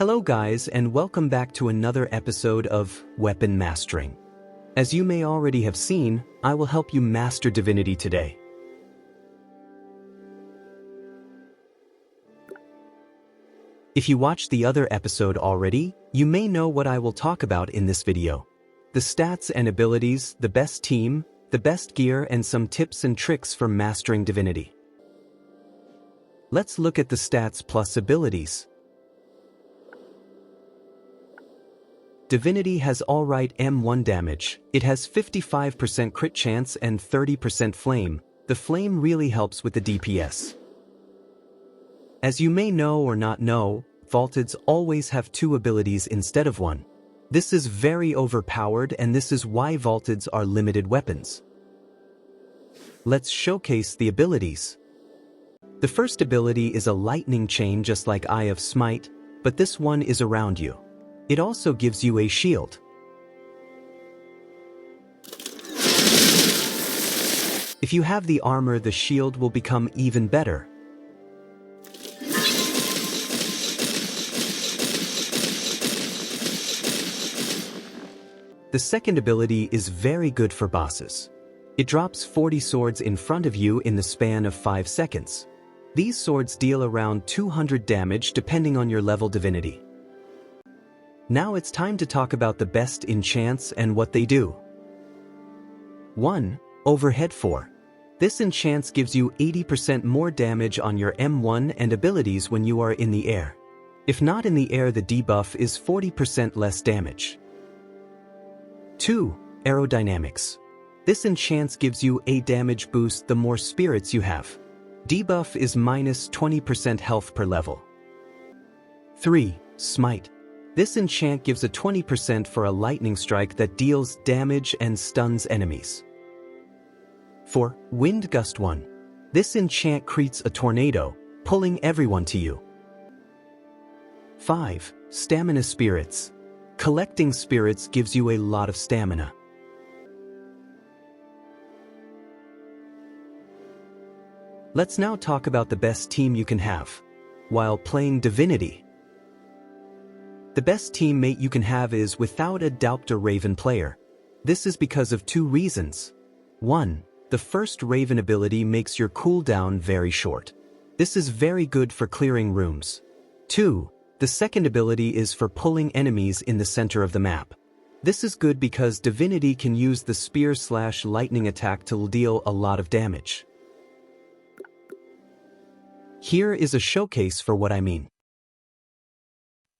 Hello guys and welcome back to another episode of Weapon Mastering. As you may already have seen, I will help you master Divinity today. If you watched the other episode already, you may know what I will talk about in this video. The stats and abilities, the best team, the best gear and some tips and tricks for mastering Divinity. Let's look at the stats plus abilities. Divinity has alright M1 damage, it has 55% crit chance and 30% flame. The flame really helps with the DPS. As you may know or not know, Vaulteds always have two abilities instead of one. This is very overpowered and this is why Vaulteds are limited weapons. Let's showcase the abilities. The first ability is a lightning chain just like Eye of Smite, but this one is around you. It also gives you a shield. If you have the armor, the shield will become even better. The second ability is very good for bosses. It drops 40 swords in front of you in the span of 5 seconds. These swords deal around 200 damage depending on your level Divinity. Now it's time to talk about the best enchants and what they do. 1. Overhead 4. This enchant gives you 80% more damage on your M1 and abilities when you are in the air. If not in the air, the debuff is 40% less damage. 2. Aerodynamics. This enchant gives you a damage boost the more spirits you have. Debuff is minus 20% health per level. 3. Smite. This enchant gives a 20% for a lightning strike that deals damage and stuns enemies. 4. Wind Gust 1. This enchant creates a tornado, pulling everyone to you. 5. Stamina Spirits. Collecting spirits gives you a lot of stamina. Let's now talk about the best team you can have while playing Divinity. The best teammate you can have is without a doubt a Raven player. This is because of two reasons. 1. The first Raven ability makes your cooldown very short. This is very good for clearing rooms. 2. The second ability is for pulling enemies in the center of the map. This is good because Divinity can use the spear/lightning attack to deal a lot of damage. Here is a showcase for what I mean.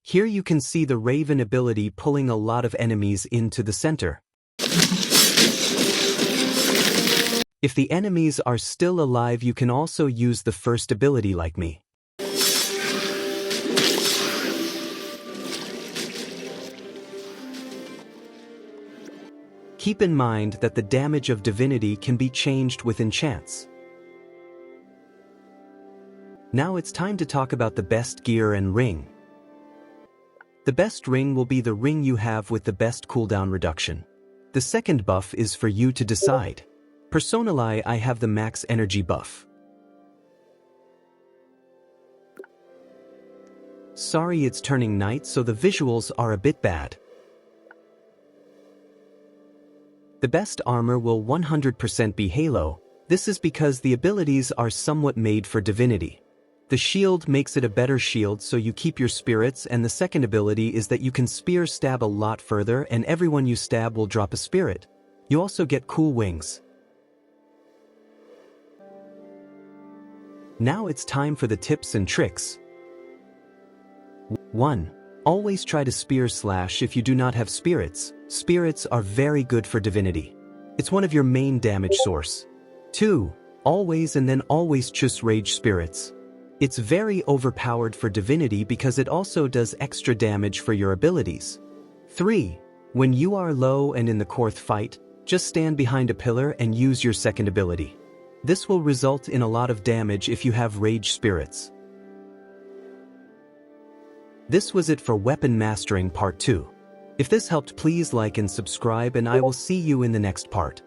Here you can see the Raven ability pulling a lot of enemies into the center. If the enemies are still alive, you can also use the first ability like me. Keep in mind that the damage of Divinity can be changed with enchants. Now it's time to talk about the best gear and ring. The best ring will be the ring you have with the best cooldown reduction. The second buff is for you to decide. Personally, I have the max energy buff. Sorry, it's turning night, so the visuals are a bit bad. The best armor will 100% be Halo. This is because the abilities are somewhat made for Divinity. The shield makes it a better shield so you keep your spirits, and the second ability is that you can spear stab a lot further and everyone you stab will drop a spirit. You also get cool wings. Now it's time for the tips and tricks. 1. Always try to spear slash if you do not have spirits. Spirits are very good for Divinity. It's one of your main damage source. 2. Always and then always choose rage spirits. It's very overpowered for Divinity because it also does extra damage for your abilities. 3. When you are low and in the Korth fight, just stand behind a pillar and use your second ability. This will result in a lot of damage if you have rage spirits. This was it for Weapon Mastering Part 2. If this helped, please like and subscribe, and I will see you in the next part.